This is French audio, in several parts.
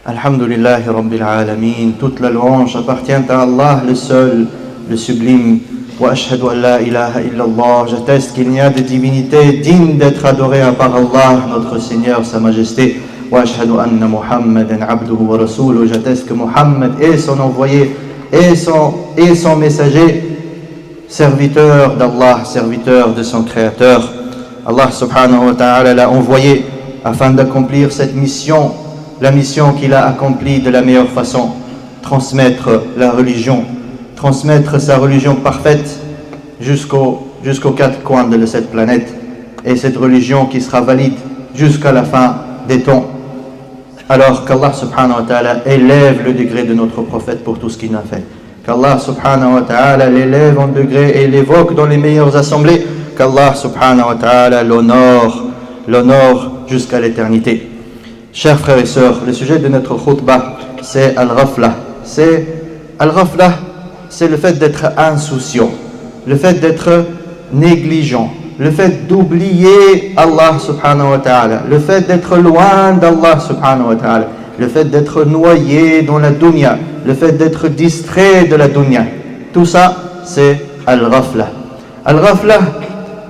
Alhamdulillahi Rabbil Alameen. Toute la louange appartient à Allah, le seul, le sublime. Wa ashhadu an la ilaha illallah. J'atteste qu'il n'y a de divinité digne d'être adorée à part Allah, notre Seigneur, Sa Majesté. Wa ashhadu anna Muhammadan abduhu wa rasuluhu. J'atteste que Muhammad est son envoyé et son messager, serviteur d'Allah, serviteur de son Créateur. Allah subhanahu wa ta'ala l'a envoyé afin d'accomplir cette mission, la mission qu'il a accomplie de la meilleure façon, transmettre la religion, transmettre sa religion parfaite jusqu'aux quatre coins de cette planète, et cette religion qui sera valide jusqu'à la fin des temps. Alors qu'Allah subhanahu wa ta'ala élève le degré de notre prophète pour tout ce qu'il a fait, qu'Allah subhanahu wa ta'ala l'élève en degré et l'évoque dans les meilleures assemblées, qu'Allah subhanahu wa ta'ala l'honore jusqu'à l'éternité. Chers frères et sœurs, le sujet de notre khutbah, c'est Al-Ghafla. Al-Ghafla, c'est le fait d'être insouciant, le fait d'être négligent, le fait d'oublier Allah subhanahu wa ta'ala, le fait d'être loin d'Allah subhanahu wa ta'ala, le fait d'être noyé dans la dunya, le fait d'être distrait de la dunya. Tout ça, c'est Al-Ghafla. Al-Ghafla,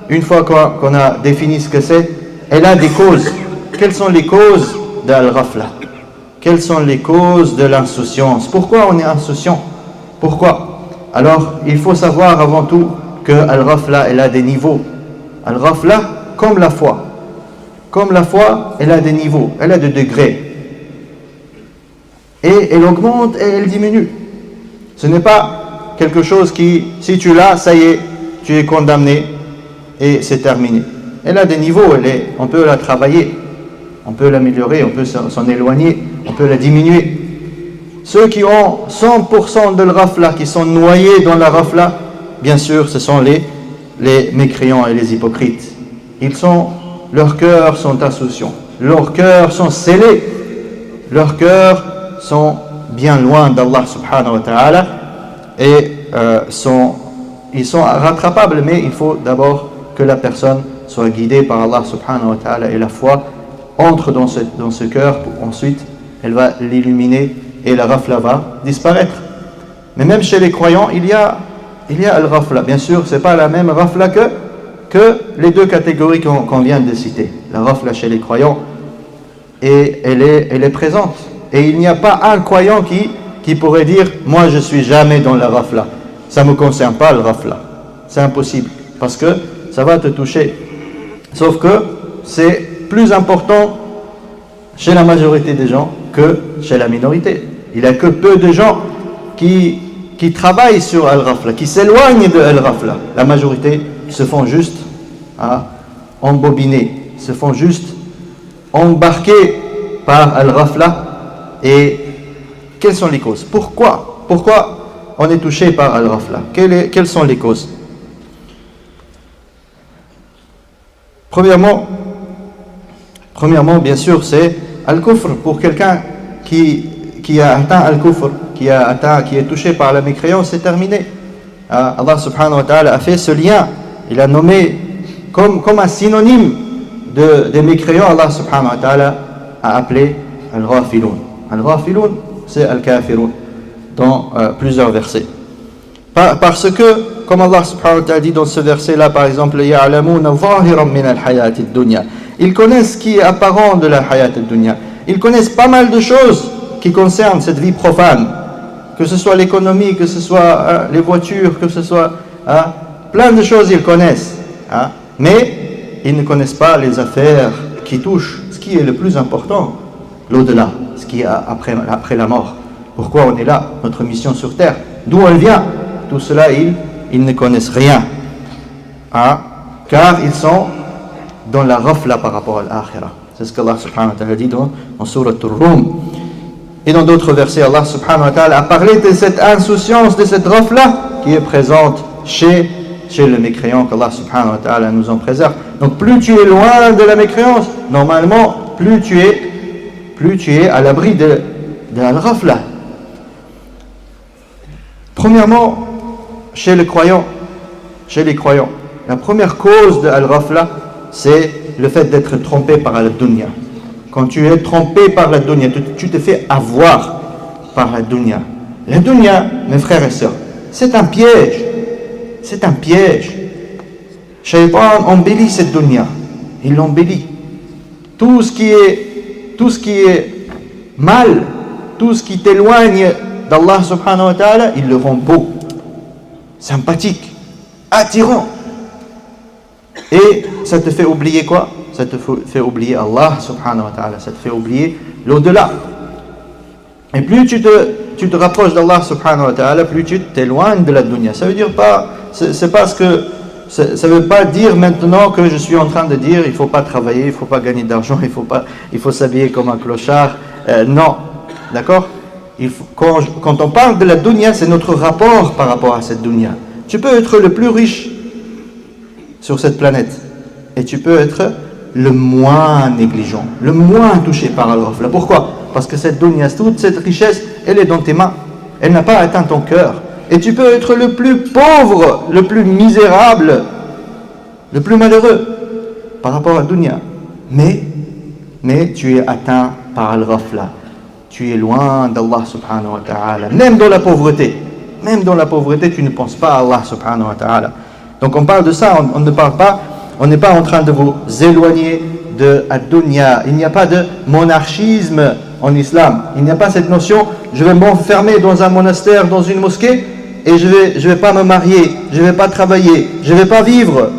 une fois qu'on a défini ce que c'est, elle a des causes. Quelles sont les causes de Al-Ghafla? Quelles sont les causes de l'insouciance? Pourquoi on est insouciant? Pourquoi? Alors, il faut savoir avant tout que Al-Ghafla, elle a des niveaux. Al-Ghafla, comme la foi. Comme la foi, elle a des niveaux, elle a des degrés. Et elle augmente et elle diminue. Ce n'est pas quelque chose qui, si tu l'as, ça y est, tu es condamné et c'est terminé. Elle a des niveaux, on peut la travailler, on peut l'améliorer, on peut s'en éloigner, on peut la diminuer. Ceux qui ont 100% de l'Ghafla, qui sont noyés dans la Ghafla, bien sûr, ce sont les mécréants et les hypocrites. Leurs cœurs sont insouciants, leurs cœurs sont scellés, leurs cœurs sont bien loin d'Allah subhanahu wa ta'ala et ils sont rattrapables, mais il faut d'abord que la personne soit guidée par Allah subhanahu wa ta'ala et la foi entre dans ce cœur, ensuite elle va l'illuminer et la ghafla va disparaître. Mais même chez les croyants, il y a al-ghafla. Bien sûr, ce n'est pas la même ghafla que les deux catégories qu'on vient de citer. La ghafla chez les croyants, et elle est présente. Et il n'y a pas un croyant qui pourrait dire « Moi, je ne suis jamais dans la ghafla. Ça ne me concerne pas, le ghafla. » C'est impossible, parce que ça va te toucher. Sauf que c'est plus important chez la majorité des gens que chez la minorité. Il n'y a que peu de gens qui travaillent sur Al-Ghafla, qui s'éloignent de Al-Ghafla. La majorité se font juste embobiner, se font juste embarquer par Al-Ghafla. Et quelles sont les causes? Pourquoi on est touché par Al-Ghafla? Quelles sont les causes? Premièrement, bien sûr, c'est Al-Kufr. Pour quelqu'un qui a atteint Al-Kufr, qui est touché par la mécréance, c'est terminé. Allah subhanahu wa ta'ala a fait ce lien. Il a nommé comme un synonyme des mécréants. Allah subhanahu wa ta'ala a appelé Al-Ghafilun. Al-Ghafilun, c'est Al-Kafirun dans plusieurs versets. Parce que, comme Allah subhanahu wa ta'ala dit dans ce verset-là, par exemple, يَعْلَمُونَ ظَاهِرًا مِنَ الْحَيَاةِ الدُّنْيَا. Ils connaissent ce qui est apparent de la hayat al-dunya. Ils connaissent pas mal de choses qui concernent cette vie profane, que ce soit l'économie, que ce soit les voitures, que ce soit plein de choses ils connaissent, mais ils ne connaissent pas les affaires qui touchent ce qui est le plus important, l'au-delà, ce qui est après la mort. Pourquoi on est là, notre mission sur terre, d'où elle vient, tout cela ils ne connaissent rien, car ils sont dans la ghafla par rapport à l'akhirah. C'est ce qu'Allah subhanahu wa ta'ala dit dans Surat Ar-Rum. Et dans d'autres versets, Allah subhanahu wa ta'ala a parlé de cette insouciance, de cette ghafla qui est présente chez le mécréant, qu'Allah subhanahu wa ta'ala nous en préserve. Donc plus tu es loin de la mécréance, normalement, plus tu es à l'abri de la ghafla. Premièrement, chez les croyants, la première cause de al-ghafla, c'est le fait d'être trompé par la dunya. quand tu es trompé par la dunya, tu te fais avoir par la dunya. La dunya, mes frères et sœurs, c'est un piège. C'est un piège. Shaitan embellit cette dunya. Il l'embellit. Tout ce qui est mal, tout ce qui t'éloigne d'Allah subhanahu wa ta'ala, il le rend beau, sympathique, attirant. Et ça te fait oublier quoi? Ça te fait oublier Allah subhanahu wa ta'ala, ça te fait oublier l'au-delà. Et plus tu te rapproches d'Allah subhanahu wa ta'ala, plus tu t'éloignes de la dunya. Ça veut dire pas, c'est pas ce que, ça veut pas dire maintenant que je suis en train de dire il faut pas travailler, il faut pas gagner d'argent, il faut s'habiller comme un clochard. Non, d'accord? Quand on parle de la dunya, c'est notre rapport par rapport à cette dunya. Tu peux être le plus riche sur cette planète et tu peux être le moins négligent, le moins touché par al-ghafla. Pourquoi? Parce que cette dunya, toute cette richesse, elle est dans tes mains, elle n'a pas atteint ton cœur. Et tu peux être le plus pauvre, le plus misérable, le plus malheureux par rapport à la dunya. Mais tu es atteint par al-ghafla. Tu es loin d'Allah subhanahu wa ta'ala. Même dans la pauvreté, tu ne penses pas à Allah subhanahu wa ta'ala. Donc on parle de ça, on n'est pas en train de vous éloigner de ad-dunya. Il n'y a pas de monarchisme en islam. Il n'y a pas cette notion, je vais m'enfermer dans un monastère, dans une mosquée, et je vais pas me marier, je vais pas travailler, je vais pas vivre,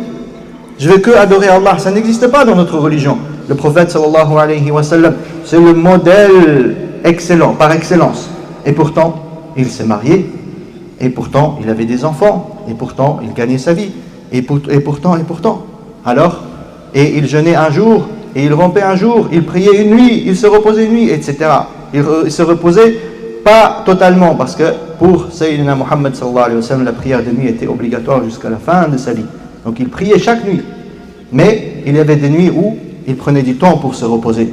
je vais que adorer Allah. Ça n'existe pas dans notre religion. Le prophète sallallahu alayhi wa sallam, c'est le modèle excellent, par excellence. Et pourtant, il s'est marié, et pourtant, il avait des enfants, et pourtant, il gagnait sa vie, et pourtant. Alors, et il jeûnait un jour, et il rompait un jour, il priait une nuit, il se reposait une nuit, etc. Il se reposait pas totalement, parce que pour Sayyidina Muhammad sallallahu alayhi wa sallam, la prière de nuit était obligatoire jusqu'à la fin de sa vie. Donc il priait chaque nuit. Mais il y avait des nuits où il prenait du temps pour se reposer.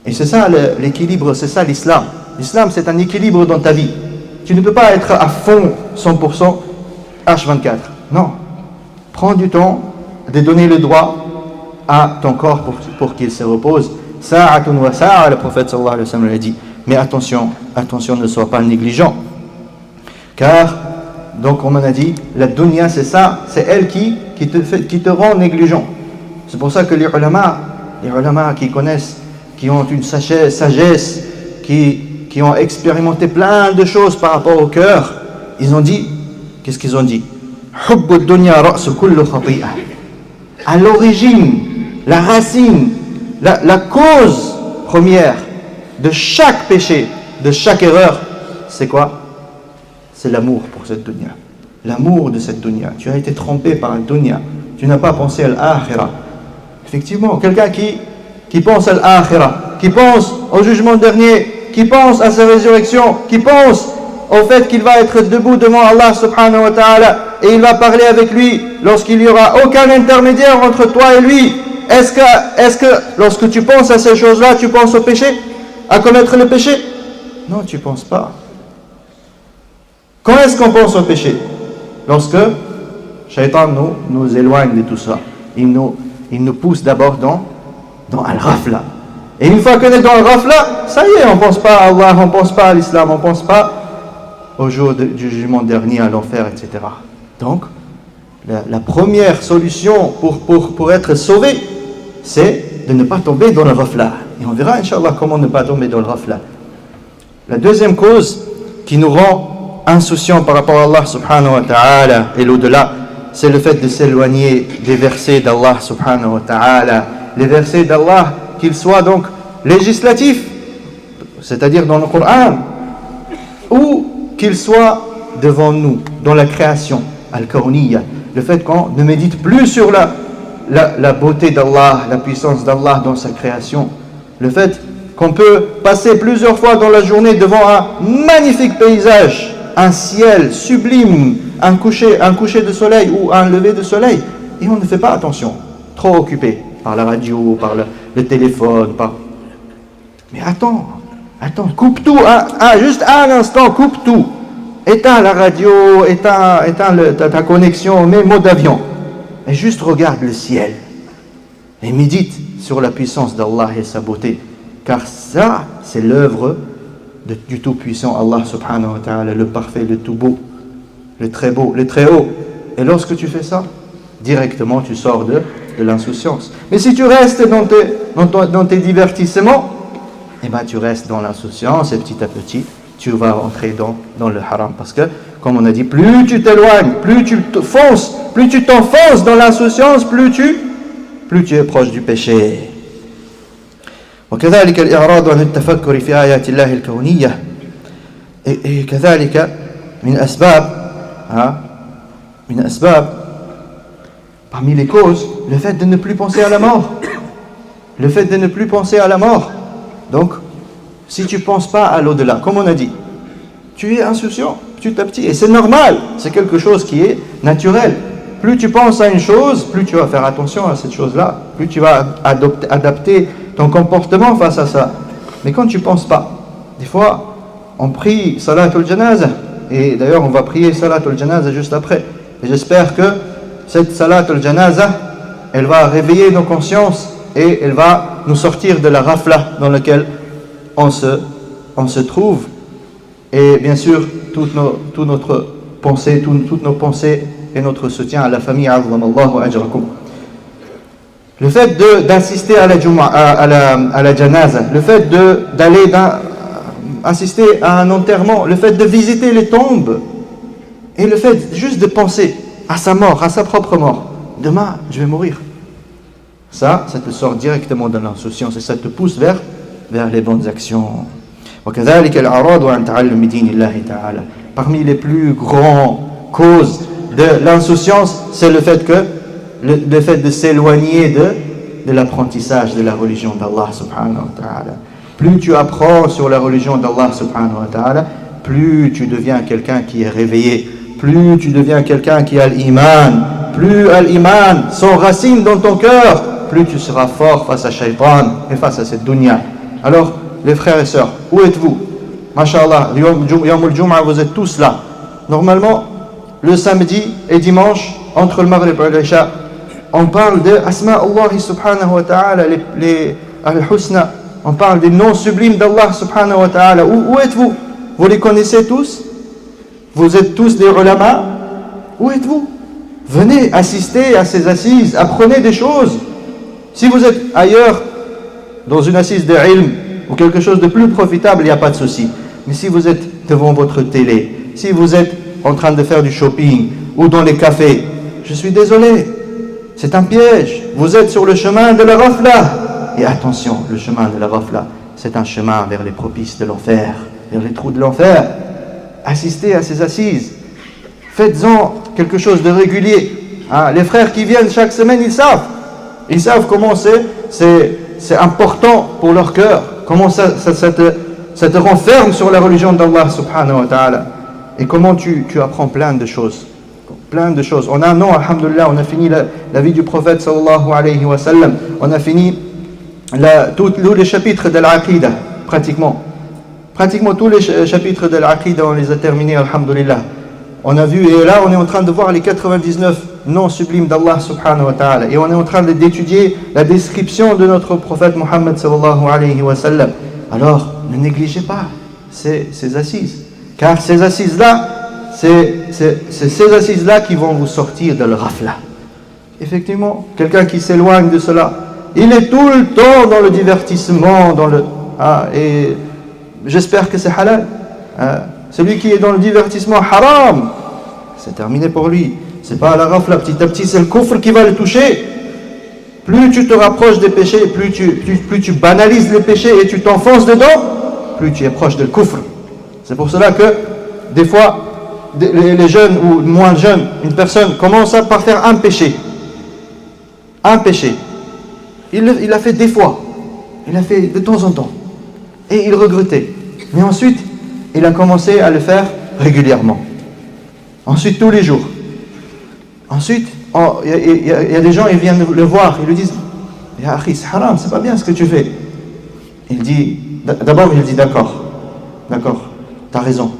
Et c'est ça l'équilibre, c'est ça l'islam. L'islam, c'est un équilibre dans ta vie. Tu ne peux pas être à fond 100% H24. Non. Prends du temps de donner le droit à ton corps pour qu'il se repose. Sa'atun wa sa'a, le prophète sallallahu alayhi wa sallam l'a dit. Mais attention, ne sois pas négligent. Car, donc on a dit, la dunya c'est ça, c'est elle qui te rend négligent. C'est pour ça que les ulama qui connaissent, qui ont une sagesse, qui ont expérimenté plein de choses par rapport au cœur, ils ont dit, qu'est-ce qu'ils ont dit? Hubbu dunya ra'su kullu khati'ah. À l'origine, la racine, la cause première de chaque péché, de chaque erreur, c'est quoi? C'est l'amour pour cette dunya. L'amour de cette dunya. Tu as été trompé par la dunya. Tu n'as pas pensé à l'akhirah. Effectivement, quelqu'un qui pense à l'akhirah, qui pense au jugement dernier, qui pense à sa résurrection, qui pense au fait qu'il va être debout devant Allah subhanahu wa ta'ala et il va parler avec lui lorsqu'il n'y aura aucun intermédiaire entre toi et lui. Est-ce que lorsque tu penses à ces choses-là, tu penses au péché? À commettre le péché? Non, tu ne penses pas. Quand est-ce qu'on pense au péché? Lorsque Shaitan nous éloigne de tout ça. Il nous pousse d'abord dans Al-Ghafla. Et une fois qu'on est dans Al-Ghafla, ça y est, on ne pense pas à Allah, on ne pense pas à l'islam, on ne pense pas au jour du jugement dernier, à l'enfer, etc. Donc, la première solution pour être sauvé, c'est de ne pas tomber dans le Ghafla. Et on verra, Inch'Allah, comment ne pas tomber dans le Ghafla. La deuxième cause qui nous rend insouciants par rapport à Allah subhanahu wa ta'ala et l'au-delà, c'est le fait de s'éloigner des versets d'Allah subhanahu wa ta'ala. Les versets d'Allah, qu'ils soient donc législatifs, c'est-à-dire dans le Coran, ou qu'ils soient devant nous, dans la création, al-kawniyya. Le fait qu'on ne médite plus sur la beauté d'Allah, la puissance d'Allah dans sa création. Le fait qu'on peut passer plusieurs fois dans la journée devant un magnifique paysage, un ciel sublime, un coucher de soleil ou un lever de soleil, et on ne fait pas attention, trop occupé par la radio, par le téléphone, Mais attends, coupe tout, juste un instant, coupe tout. Éteins la radio, éteins ta connexion, mets mode avion. Et juste regarde le ciel. Et médite sur la puissance d'Allah et sa beauté. Car ça, c'est l'œuvre du Tout-Puissant Allah subhanahu wa ta'ala, le parfait, le tout beau, le très beau, le très haut. Et lorsque tu fais ça, directement tu sors de l'insouciance. Mais si tu restes dans tes divertissements, eh ben, tu restes dans l'insouciance et petit à petit, tu vas entrer dans le haram. Parce que, comme on a dit, plus tu t'éloignes, plus tu t'enfonces dans l'insouciance, plus tu es proche du péché. وكذلك الإعراض عن التفكر في آيات الله الكونية كذلك من أسباب parmi les causes le fait de ne plus penser à la mort, le fait de ne plus penser à la mort. Donc si tu ne penses pas à l'au-delà, comme on a dit, tu es insouciant petit à petit, et c'est normal, c'est quelque chose qui est naturel. Plus tu penses à une chose, plus tu vas faire attention à cette chose-là, plus tu vas adapter ton comportement face à ça. Mais quand tu ne penses pas, des fois, on prie Salatul Janaza, et d'ailleurs on va prier Salatul Janaza juste après. Et j'espère que cette Salatul Janaza, elle va réveiller nos consciences et elle va nous sortir de la rafla dans laquelle on se trouve. Et bien sûr, toutes nos pensées et notre soutien à la famille, Azzamallahu ajrakum. Le fait d'assister à la janaza, le fait d'aller assister à un enterrement, le fait de visiter les tombes, et le fait juste de penser à sa mort, à sa propre mort. Demain, je vais mourir. Ça te sort directement de l'insouciance et ça te pousse vers les bonnes actions. وكذلك الإعراض عن تعلم دين الله تعالى. Parmi les plus grandes causes de l'insouciance, c'est le fait de s'éloigner de l'apprentissage de la religion d'Allah subhanahu wa ta'ala. Plus tu apprends sur la religion d'Allah subhanahu wa ta'ala, plus tu deviens quelqu'un qui est réveillé, plus tu deviens quelqu'un qui a l'iman, plus l'iman s'enracine dans ton cœur, plus tu seras fort face à Shaitan et face à cette dunya. Alors, les frères et sœurs, où êtes-vous? Masha'Allah, Yawm al-Jum'a, vous êtes tous là. Normalement, le samedi et dimanche, entre le Maghrib et l'Isha, on parle de Asma Allah subhanahu wa ta'ala, les Al-Husna, on parle des noms sublimes d'Allah subhanahu wa ta'ala. Où êtes-vous? Vous les connaissez tous? Vous êtes tous des ulama? Où êtes-vous? Venez assister à ces assises, apprenez des choses. Si vous êtes ailleurs, dans une assise de ilm, ou quelque chose de plus profitable, il n'y a pas de souci. Mais si vous êtes devant votre télé, si vous êtes en train de faire du shopping, ou dans les cafés, je suis désolé, c'est un piège. Vous êtes sur le chemin de la rafla. Et attention, le chemin de la rafla, c'est un chemin vers les propices de l'enfer, vers les trous de l'enfer. Assistez à ces assises. Faites-en quelque chose de régulier. Les frères qui viennent chaque semaine, ils savent comment c'est important pour leur cœur. Comment ça te renferme sur la religion d'Allah subhanahu wa ta'ala. Et comment tu apprends plein de choses. Plein de choses. On a un nom, alhamdoulilah, on a fini la vie du prophète sallallahu alayhi wa sallam. On a fini tous les chapitres de l'Aqidah, pratiquement. Pratiquement tous les chapitres de l'Aqidah, on les a terminés, alhamdoulilah. On a vu, et là on est en train de voir les 99 noms sublimes d'Allah subhanahu wa ta'ala. Et on est en train d'étudier la description de notre prophète Muhammad sallallahu alayhi wa sallam. Alors, ne négligez pas ces assises. Car ces assises-là, c'est ces assises-là qui vont vous sortir de le rafla. Effectivement, quelqu'un qui s'éloigne de cela, il est tout le temps dans le divertissement, et j'espère que c'est halal. Celui qui est dans le divertissement haram, c'est terminé pour lui. C'est pas la rafla, petit à petit c'est le kufr qui va le toucher. Plus tu te rapproches des péchés, plus tu banalises les péchés et tu t'enfonces dedans, plus tu es proche de le kufr. C'est pour cela que des fois les jeunes ou moins jeunes, une personne commence par faire un péché. Il l'a fait des fois, il l'a fait de temps en temps et il regrettait. Mais ensuite il a commencé à le faire régulièrement, ensuite tous les jours. Ensuite il y a des gens, ils viennent le voir, ils lui disent Ya akhi, c'est haram, c'est pas bien ce que tu fais. D'abord il dit d'accord, t'as raison,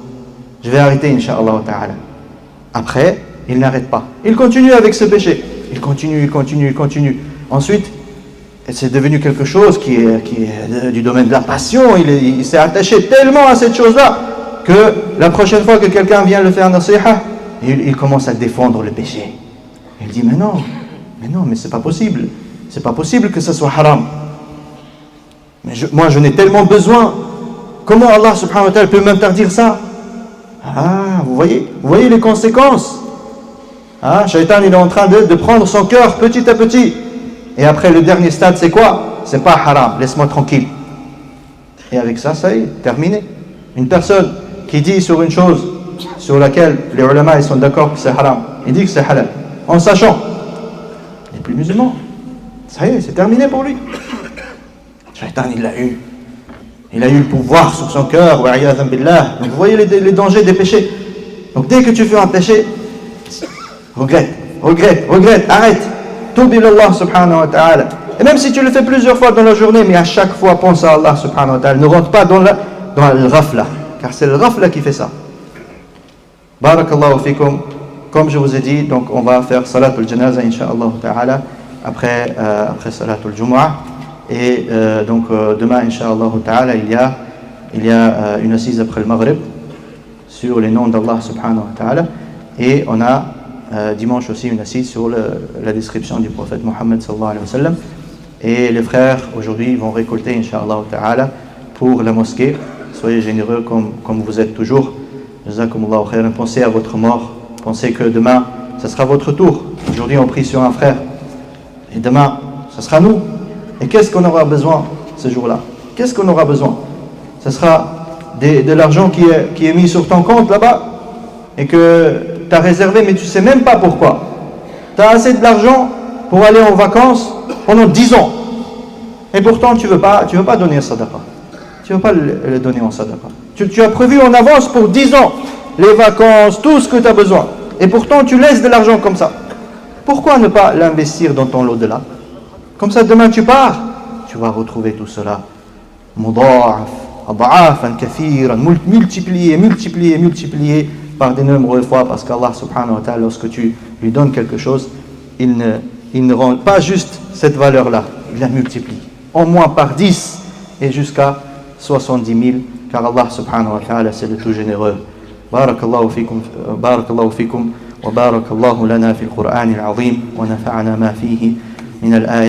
je vais arrêter incha'Allah ta'ala. Après il n'arrête pas, il continue avec ce péché, il continue. Ensuite Et c'est devenu quelque chose qui est du domaine de la passion. Il s'est attaché tellement à cette chose-là que la prochaine fois que quelqu'un vient le faire nasiha, il commence à défendre le péché. Il dit mais non, mais c'est pas possible. C'est pas possible que ce soit haram. Mais moi je n'ai tellement besoin. Comment Allah subhanahu wa ta'ala peut m'interdire ça? Ah, vous voyez les conséquences. Ah, Shaitan il est en train de prendre son cœur petit à petit. Et après le dernier stade c'est quoi? C'est pas haram, laisse-moi tranquille. Et avec ça, ça y est, terminé. Une personne qui dit sur une chose sur laquelle les ulama ils sont d'accord que c'est haram, il dit que c'est halal, en sachant, il n'est plus musulman. Ça y est, c'est terminé pour lui. Shaitan il l'a eu. Il a eu le pouvoir sur son cœur. Donc vous voyez les dangers des péchés. Donc dès que tu fais un péché, regrette, arrête. Toub ilallah subhanahu wa ta'ala. Et même si tu le fais plusieurs fois dans la journée, mais à chaque fois pense à Allah subhanahu wa ta'ala. Ne rentre pas dans le ghafla, car c'est le ghafla qui fait ça. Barakallahu fikum. Comme je vous ai dit, donc on va faire salatul janaza insha'Allah ta'ala après salatul jumu'ah. Et donc demain insha'Allah ta'ala il y a une assise après le maghrib sur les noms d'Allah subhanahu wa ta'ala. Et on a dimanche aussi une assise sur la description du prophète Mohammed sallallahu alayhi wa sallam. Et les frères aujourd'hui vont récolter insha'Allah ta'ala pour la mosquée. Soyez généreux comme vous êtes toujours. Jazakumullahu khairan. Pensez à votre mort. Pensez que demain ce sera votre tour. Aujourd'hui on prie sur un frère et demain ce sera nous. Et qu'est-ce qu'on aura besoin ce jour-là? Qu'est-ce qu'on aura besoin? Ce sera de l'argent qui est mis sur ton compte là-bas et que tu as réservé, mais tu ne sais même pas pourquoi. Tu as assez de l'argent pour aller en vacances pendant 10 ans. Et pourtant, tu veux pas donner un sadaqa. Tu ne veux pas le donner en sadaqa. Tu as prévu en avance pour 10 ans les vacances, tout ce que tu as besoin. Et pourtant, tu laisses de l'argent comme ça. Pourquoi ne pas l'investir dans ton au-delà? Comme ça, demain tu pars, tu vas retrouver tout cela. Mudha'af, ad'afan kathiran, multiplié par de nombreuses fois, parce qu'Allah subhanahu wa ta'ala, lorsque tu lui donnes quelque chose, il ne rend pas juste cette valeur-là, il la multiplie. Au moins par 10 et jusqu'à 70 000, car Allah subhanahu wa ta'ala, c'est le tout généreux. Barakallahu fikum, wa barakallahu lana fil Qur'an al-azim, wa nafa'ana ma fihi min al-ayat.